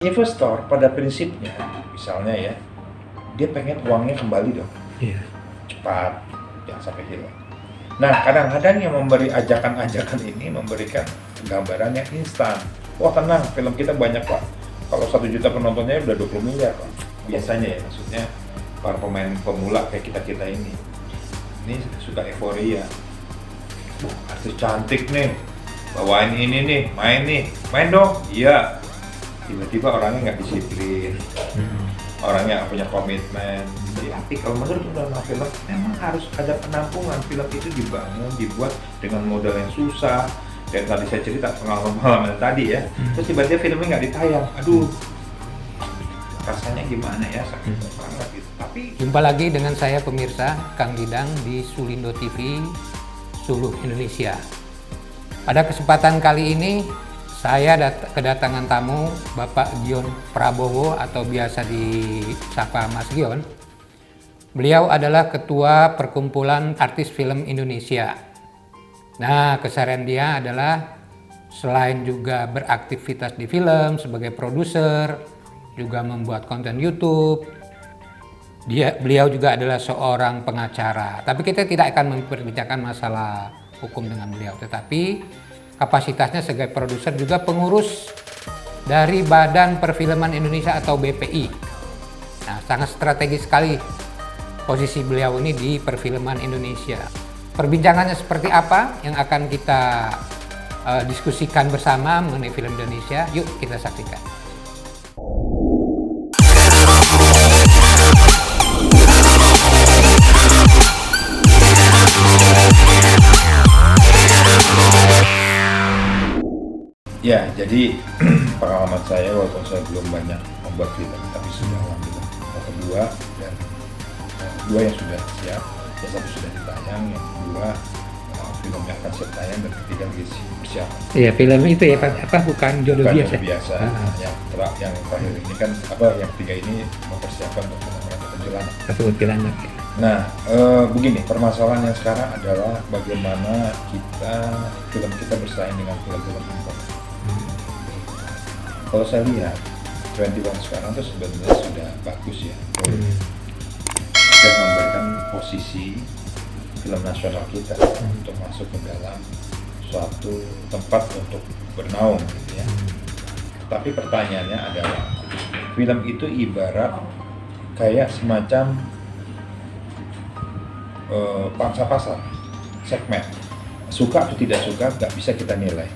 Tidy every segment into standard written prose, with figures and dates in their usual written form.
Investor pada prinsipnya, misalnya ya, dia pengen uangnya kembali dong, Iya. cepat, jangan sampai hilang. Nah, kadang-kadang yang memberi ajakan-ajakan ini memberikan gambaran yang instan. Wah tenang, film kita banyak Pak. Kalau 1 juta penontonnya udah 20 miliar Pak. Biasanya ya, maksudnya para pemain pemula kayak kita-kita ini suka euforia. Artis cantik nih, bawain ini nih, main dong, iya. Tiba-tiba orangnya nggak disiplin, orangnya nggak punya komitmen. Tapi kalau menurut undang-undang film, memang harus ada penampungan. Film itu dibangun, dibuat dengan modal yang susah. Dan tadi saya cerita pengalaman tadi ya, terus tiba-tiba filmnya nggak ditayang. Aduh, rasanya gimana ya, sakit banget gitu. Tapi Jumpa lagi dengan saya pemirsa, Kang Didang di Sulindo TV, Suluh Indonesia. Pada kesempatan kali ini, saya kedatangan tamu Bapak Gion Prabowo atau biasa disapa Mas Gion. Beliau adalah Ketua Perkumpulan Artis Film Indonesia. Nah, keseharian dia adalah selain juga beraktivitas di film sebagai produser, juga membuat konten YouTube. Beliau juga adalah seorang pengacara. Tapi kita tidak akan memperbincangkan masalah hukum dengan beliau, tetapi kapasitasnya sebagai produser juga pengurus dari Badan Perfilman Indonesia atau BPI. Nah, sangat strategis sekali posisi beliau ini di perfilman Indonesia. Perbincangannya seperti apa yang akan kita diskusikan bersama mengenai film Indonesia? Yuk kita saksikan. ya, jadi pengalaman saya walaupun saya belum banyak membuat film, tapi sudah alhamdulillah kedua dan dua yang sudah siap, yang satu sudah ditayang, yang kedua film yang akan siap tayang, dan ketiga lagi persiapan. Iya, film itu ya apa bukan jodoh Bukan biasa. jodoh biasa. Yang terakhir ini kan yang ketiga ini mempersiapkan untuk menangani penjelanan. Kuntilanak. Nah, begini, permasalahan yang sekarang adalah bagaimana film kita bersaing dengan film-film impor. Kalau saya lihat, 21 sekarang itu sebenarnya sudah bagus ya. Sudah memberikan posisi film nasional kita untuk masuk ke dalam suatu tempat untuk bernaung gitu ya. Tapi pertanyaannya adalah, film itu ibarat kayak semacam pangsa pasar, segmen. Suka atau tidak suka nggak bisa kita nilai.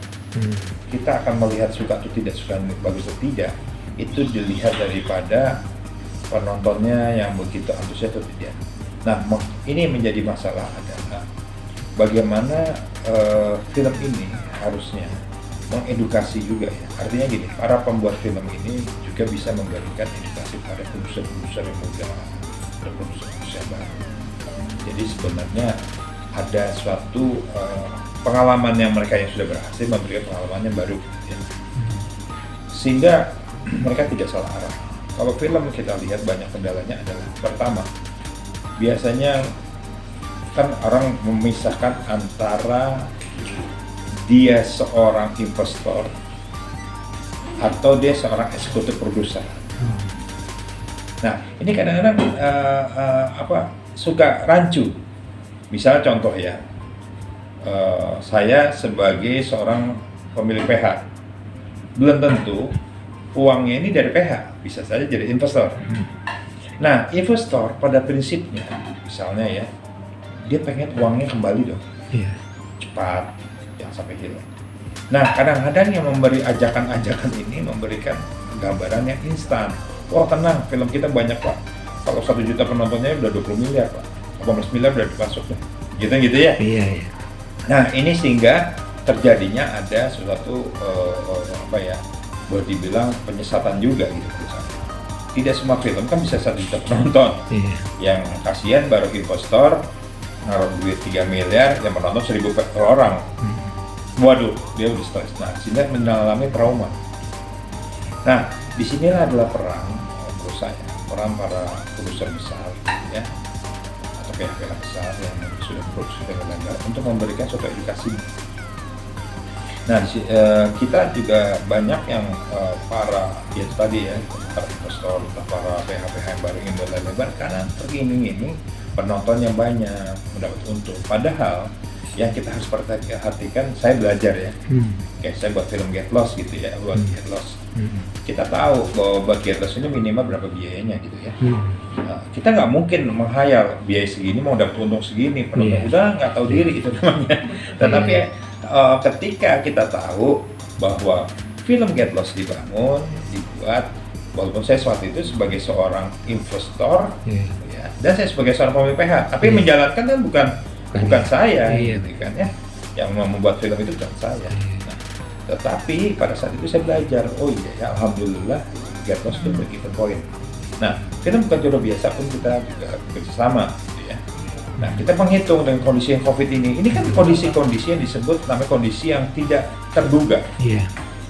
Kita akan melihat suka atau tidak suka, bagus atau tidak, itu dilihat daripada penontonnya yang begitu antusias atau tidak. Nah, ini menjadi masalah adalah bagaimana film ini harusnya mengedukasi juga ya. Artinya gini, para pembuat film ini juga bisa memberikan edukasi pada produser-produser yang muda, dan produser-produser yang baru. Jadi sebenarnya ada suatu pengalaman yang mereka yang sudah berhasil memberikan pengalaman yang baru ya. Sehingga mereka tidak salah arah. Kalau film kita lihat banyak kendalanya adalah, pertama, biasanya kan orang memisahkan antara dia seorang investor atau dia seorang eksekutif produser. Nah, ini kadang-kadang suka rancu. Misalnya contoh ya, saya sebagai seorang pemilik PH, belum tentu uangnya ini dari PH, bisa saja jadi investor. Nah, investor pada prinsipnya, misalnya ya, dia pengen uangnya kembali dong, cepat, jangan sampai hilang. Nah, kadang-kadang yang memberi ajakan-ajakan ini memberikan gambaran yang instan. Wah tenang, film kita banyak Pak. Kalau 1 juta penontonnya udah 20 miliar Pak, 18 miliar udah masuk deh. Gitu ya. Iya. Nah, ini sehingga terjadinya ada suatu boleh dibilang penyesatan juga gitu misalnya. Tidak semua film kan bisa 1 juta penonton. Yang kasihan baru investor naruh duit 3 miliar yang menonton 1.000 orang. Waduh, dia udah stres. Nah, sehingga mengalami trauma. Nah, disinilah adalah peran menurut saya, peran para produser besar ya, atau pihak-pihak besar yang sudah produksi film legal untuk memberikan suatu edukasi. Nah, kita juga banyak yang para ya tadi ya, para investor, para PH-PH yang baru ingin buat layar lebar karena teriming-iming penonton yang banyak mendapat untung. Padahal yang kita harus perhatikan, saya belajar ya, kayak saya buat film Get Lost gitu ya, buat Get Lost. Kita tahu bahwa buat Get Lost ini minimal berapa biayanya gitu ya. Nah, kita nggak mungkin menghayal biaya segini mau dapat untung segini, penonton udah nggak tahu diri itu namanya. Tetapi ketika kita tahu bahwa film Get Lost dibangun, dibuat, walaupun saya waktu itu sebagai seorang investor, ya, dan saya sebagai seorang pemilik PH, tapi menjalankan kan bukan saya, gitu kan ya, yang membuat film itu bukan saya. Nah, tetapi pada saat itu saya belajar, oh iya ya, alhamdulillah Get Lost itu begitu poin. Nah, film Bukan Jodoh Biasa pun kita juga bekerjasama, gitu ya. Nah, kita menghitung dengan kondisi yang COVID ini kan kondisi-kondisi yang disebut namanya kondisi yang tidak terduga,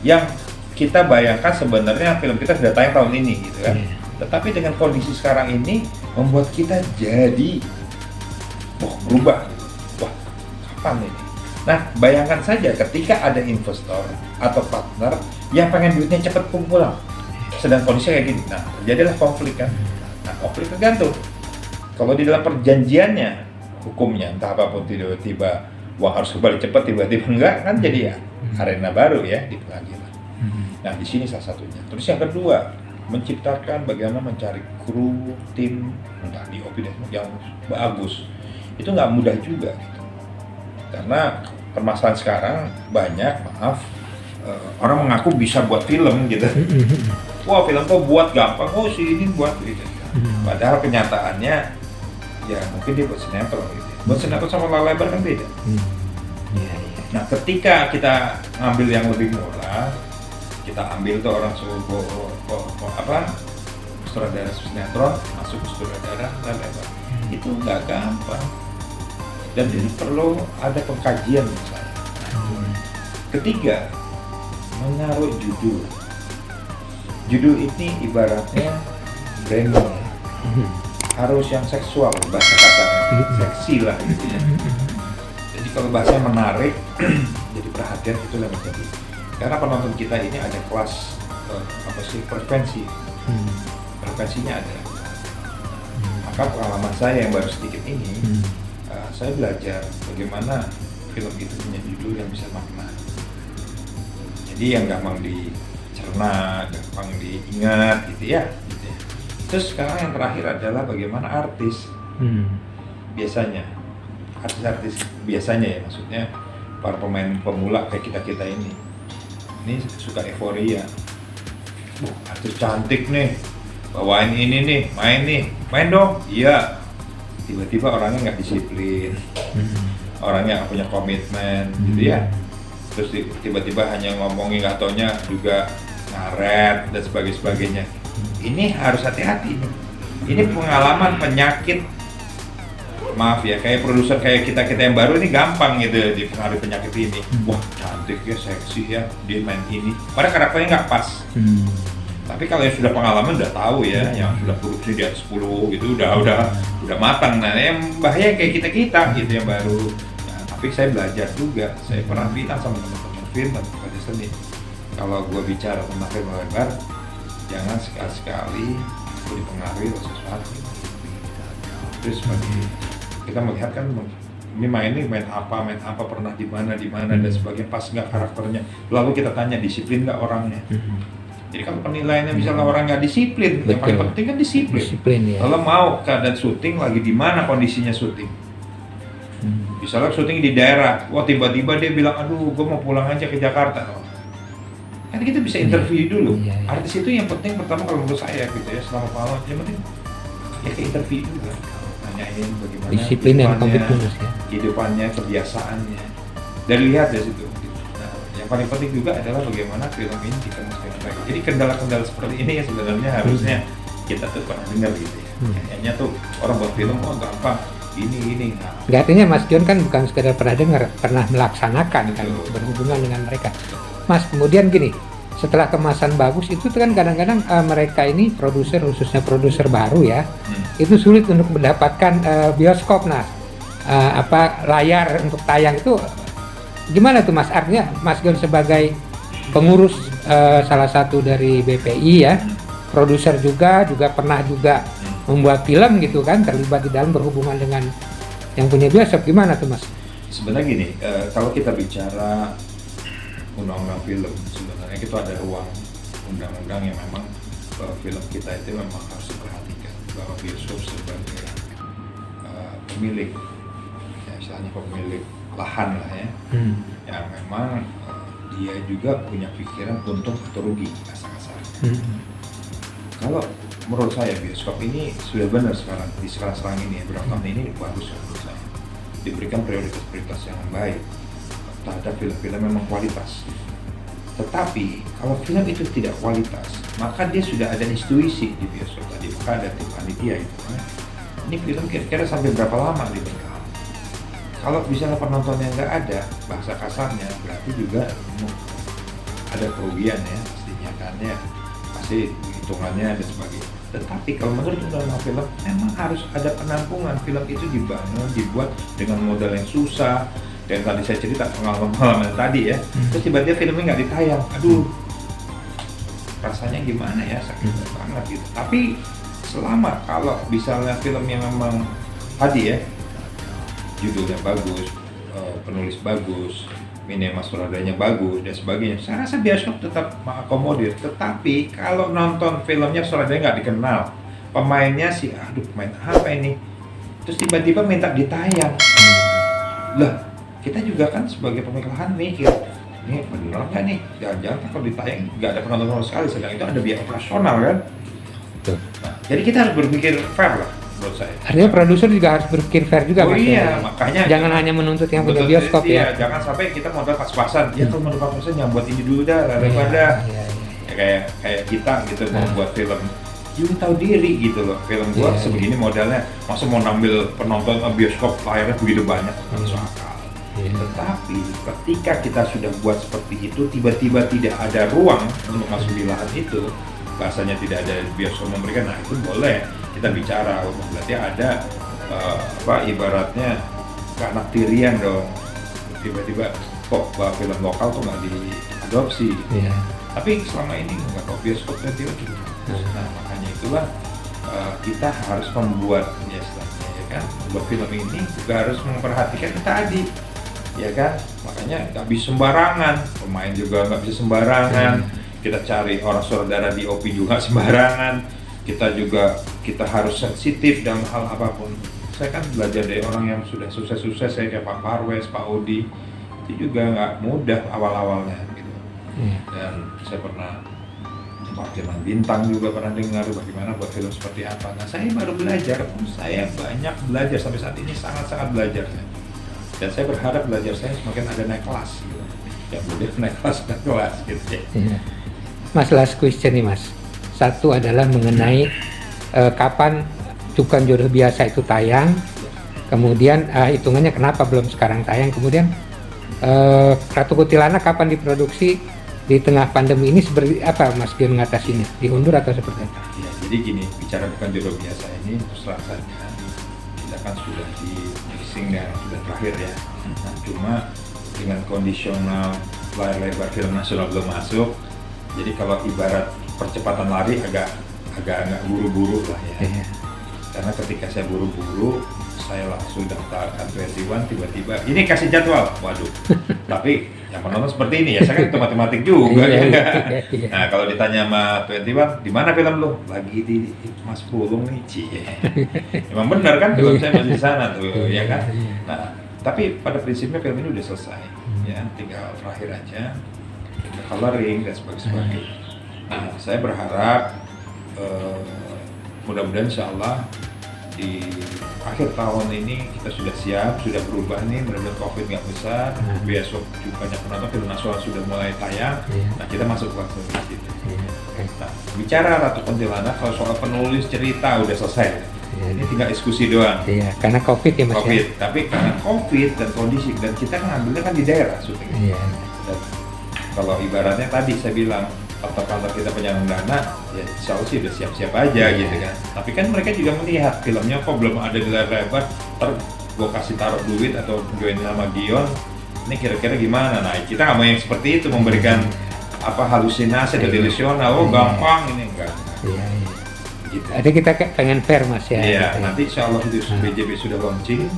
yang kita bayangkan sebenarnya film kita sudah tayang tahun ini, gitu kan. Tetapi dengan kondisi sekarang ini membuat kita jadi berubah. Wah, kapan ini? Nah, bayangkan saja ketika ada investor atau partner yang pengen duitnya cepat pulang, sedang kondisi kayak gini. Nah, terjadilah konflik kan. Nah, konflik tergantung. Kalau di dalam perjanjiannya, hukumnya entah apapun, tiba-tiba uang harus kembali cepat, tiba-tiba enggak, kan jadi ya arena baru ya di pengadilan. Nah, di sini salah satunya. Terus yang kedua, menciptakan bagaimana mencari kru, tim, entah di OP yang bagus. Itu nggak mudah juga gitu. Karena permasalahan sekarang banyak, orang mengaku bisa buat film gitu. Wah, film kok buat gampang, oh si ini buat gitu. Padahal kenyataannya ya mungkin dia buat sinetron gitu. Buat sinetron sama layar lebar kan beda. Nah, ketika kita ngambil yang lebih murah, kita ambil tuh orang sutradara sinetron masuk ke sutradara layar lebar. Itu nggak gampang. Dan ini perlu ada pengkajian misalnya. Ketiga, menaruh judul. Judul ini ibaratnya branding, harus yang seksual, bahasa katanya, seksi lah gitu ya. Jadi kalau bahasanya menarik, jadi perhatian itu yang menjadi. Karena penonton kita ini ada kelas frekuensinya ada. Maka pengalaman saya yang baru sedikit ini, saya belajar bagaimana film itu punya judul yang bisa makna. Jadi yang gampang dicerna, gampang diingat gitu ya. Terus sekarang yang terakhir adalah bagaimana artis biasanya, artis-artis biasanya ya, maksudnya para pemain pemula kayak kita ini suka euforia. Artis cantik nih, bawain ini nih, main dong, iya. Tiba-tiba orangnya nggak disiplin, orangnya nggak punya komitmen, gitu ya. Terus tiba-tiba hanya ngomongin, nggak taunya juga ngaret dan sebagainya. Ini harus hati-hati. Ini pengalaman penyakit. Maaf ya, kayak produser kayak kita yang baru ini gampang gitu ya dipengaruhi penyakit ini. Wah, cantik ya, seksi ya, dia main ini. Padahal karakternya nggak pas. Tapi kalau yang sudah pengalaman udah tahu ya, yang sudah produksi di atas 10 gitu udah matang. Nah, yang bahaya kayak kita gitu yang baru. Nah, tapi saya belajar juga, saya pernah bilang sama teman-teman film dan pada seni. Kalau gue bicara tentang film lebar, jangan sekali-sekali dipengaruhi oleh sesuatu. Terus kita melihat kan ini main apa pernah di mana dan sebagainya, pas nggak karakternya. Lalu kita tanya disiplin nggak orangnya. Jadi kalau penilaiannya misalnya orang nggak disiplin, yang paling penting kan disiplin ya. Kalau mau keadaan syuting lagi di mana kondisinya syuting, misalnya syuting di daerah, wah tiba-tiba dia bilang, aduh gue mau pulang aja ke Jakarta. Kan kita bisa interview dulu. Artis itu yang penting pertama kalau menurut saya gitu ya, selama pengalaman yang penting ya ke interview juga, nanyain bagaimana disiplin dan komitmen kehidupannya, kebiasaannya, dan lihat dari situ. Yang paling penting juga adalah bagaimana film ini dikemas dengan baik. Jadi kendala-kendala seperti ini ya sebenarnya harusnya kita tuh pernah dengar gitu ya. Kayaknya tuh orang buat film gampang ini. Nggak, artinya Mas John kan bukan sekedar pernah dengar, pernah melaksanakan kan, berhubungan dengan mereka. Mas, kemudian gini, setelah kemasan bagus itu kan kadang-kadang mereka ini produser, khususnya produser baru ya, itu sulit untuk mendapatkan bioskop. Nah, layar untuk tayang itu Gimana tuh Mas, artinya Mas Gion sebagai pengurus salah satu dari BPI ya, produser juga pernah juga membuat film gitu kan, terlibat di dalam berhubungan dengan yang punya bioskop, gimana tuh Mas? Sebenarnya gini, kalau kita bicara undang-undang film, sebenarnya itu ada ruang undang-undang yang memang film kita itu memang harus diperhatikan bahwa bioskop sebagai pemilik, ya istilahnya pemilik lahan lah ya, yang memang dia juga punya pikiran untung atau rugi kasar-kasarnya. Kalau menurut saya bioskop ini sudah benar sekarang di sekarang ini ya, berapa tahun ini bagus menurut saya, diberikan prioritas yang baik terhadap film-film memang kualitas. Tetapi kalau film itu tidak kualitas, maka dia sudah ada institusi di bioskop tadi, maka ada tim panitia itu. Ini film kira-kira sampai berapa lama dipegang? Kalau misalnya penontonnya nggak ada, bahasa kasarnya berarti juga ada kerugian ya pastinya kan ya, pasti hitungannya dan sebagainya. Tetapi kalau menurut undang-undang film memang harus ada penampungan, film itu dibangun, dibuat dengan modal yang susah. Dan tadi saya cerita pengalaman tadi ya, terus tiba-tiba filmnya nggak ditayang, aduh rasanya gimana ya, sakit banget gitu. Tapi selama kalau misalnya filmnya memang tadi ya, judulnya bagus, penulis bagus, minimal sutradaranya bagus dan sebagainya, saya rasa bioskop tetap mengakomodir. Tetapi kalau nonton filmnya sutradaranya nggak dikenal, pemainnya sih, aduh pemain apa ini, terus tiba-tiba minta ditayang, lah kita juga kan sebagai pemilik lahan mikir, ini beneran nggak nih, jangan-jangan kalau ditayang nggak ada penonton sama sekali, sedang itu ada biaya operasional kan. Nah, jadi kita harus berpikir fair lah menurut saya. Artinya produser juga harus berpikir fair juga Mas. Iya, makanya jangan hanya menuntut yang punya bioskop ya. Jangan sampai kita modal pas-pasan. Ya kalau modal pas-pasan yang buat ini dulu dah daripada ya, kayak kita gitu mau buat film. You tahu diri gitu loh, film gua sebegini modalnya, masa mau ngambil penonton bioskop layarnya begitu banyak, masuk akal. Tetapi ketika kita sudah buat seperti itu, tiba-tiba tidak ada ruang untuk masuk di lahan itu, bahasanya tidak ada bioskop memberikan, nah itu boleh kita bicara, berarti ada ibaratnya keanaktirian dong, tiba-tiba kok film lokal tuh nggak diadopsi gitu. Tapi selama ini nggak kok bioskop dan film gitu. Nah makanya itulah kita harus membuat ya istilahnya ya kan, membuat film ini juga harus memperhatikan tadi ya kan, makanya nggak bisa sembarangan, pemain juga nggak bisa sembarangan, kita cari orang saudara DOP juga sembarangan, kita harus sensitif dalam hal apapun. Saya kan belajar dari orang yang sudah sukses-sukses, saya kayak Pak Parwes, Pak Odi, itu juga nggak mudah awal-awalnya gitu. Dan saya pernah Pak Firman Bintang juga pernah dengar bagaimana buat film seperti apa. Nah saya baru belajar, saya banyak belajar sampai saat ini, sangat-sangat belajar saya. Dan saya berharap belajar saya semakin ada naik kelas gitu. Ya boleh naik kelas gitu ya. Mas, last question nih Mas. Satu adalah mengenai kapan Cukup Jodoh Biasa itu tayang. Kemudian hitungannya kenapa belum sekarang tayang. Kemudian Ratu Kuntilanak kapan diproduksi di tengah pandemi ini, seperti apa Mas Gion mengatasinya? Diundur atau seperti apa? Ya, jadi gini, bicara Bukan Jodoh Biasa ini terus rasanya kita kan sudah di mixing dan sudah terakhir ya. Nah, cuma dengan kondisional layar lebar film nasional belum masuk, jadi kalau ibarat percepatan lari agak buru-buru lah ya. Karena ketika saya buru-buru, saya langsung daftarkan 21, tiba-tiba ini kasih jadwal, waduh. Tapi yang menonton seperti ini ya, saya kan itu matematik juga ya. Nah kalau ditanya sama 21, di mana film lu? Lagi di Mas Pulung nih, cie. Emang benar kan, film saya masih di sana tuh, ya kan. Nah tapi pada prinsipnya film ini udah selesai, ya tinggal terakhir aja, tinggal coloring dan sebagainya. Nah saya berharap mudah-mudahan insyaallah di akhir tahun ini kita sudah siap, sudah berubah nih, mudah-mudahan COVID nggak besar, besok juga banyak penonton, film nasional sudah mulai tayang, nah kita masuk ke fase itu. Nah, bicara Ratu Kuntilanak, kalau soal penulis cerita udah selesai, ini tinggal diskusi doang. Iya, karena COVID ya Mas. COVID, tapi karena COVID dan kondisi, dan kita kan ngambilnya kan di daerah syutingnya. Dan kalau ibaratnya tadi saya bilang, kantor kita penyandang dana, ya insya Allah sih udah siap-siap aja gitu kan. Tapi kan mereka juga melihat filmnya kok belum ada di layar lebar, gue kasih taruh duit atau join sama Gion, ini kira-kira gimana. Nah kita nggak mau yang seperti itu, memberikan halusinasi atau delusional, gampang ini enggak. Iya. Gitu. Ada kita pengen fair Mas ya. Iya, gitu. nanti insya Allah itu BJB sudah launching,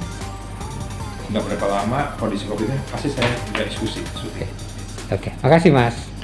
nggak berapa lama kondisi COVID ini pasti saya juga diskusi. Oke, makasih Mas.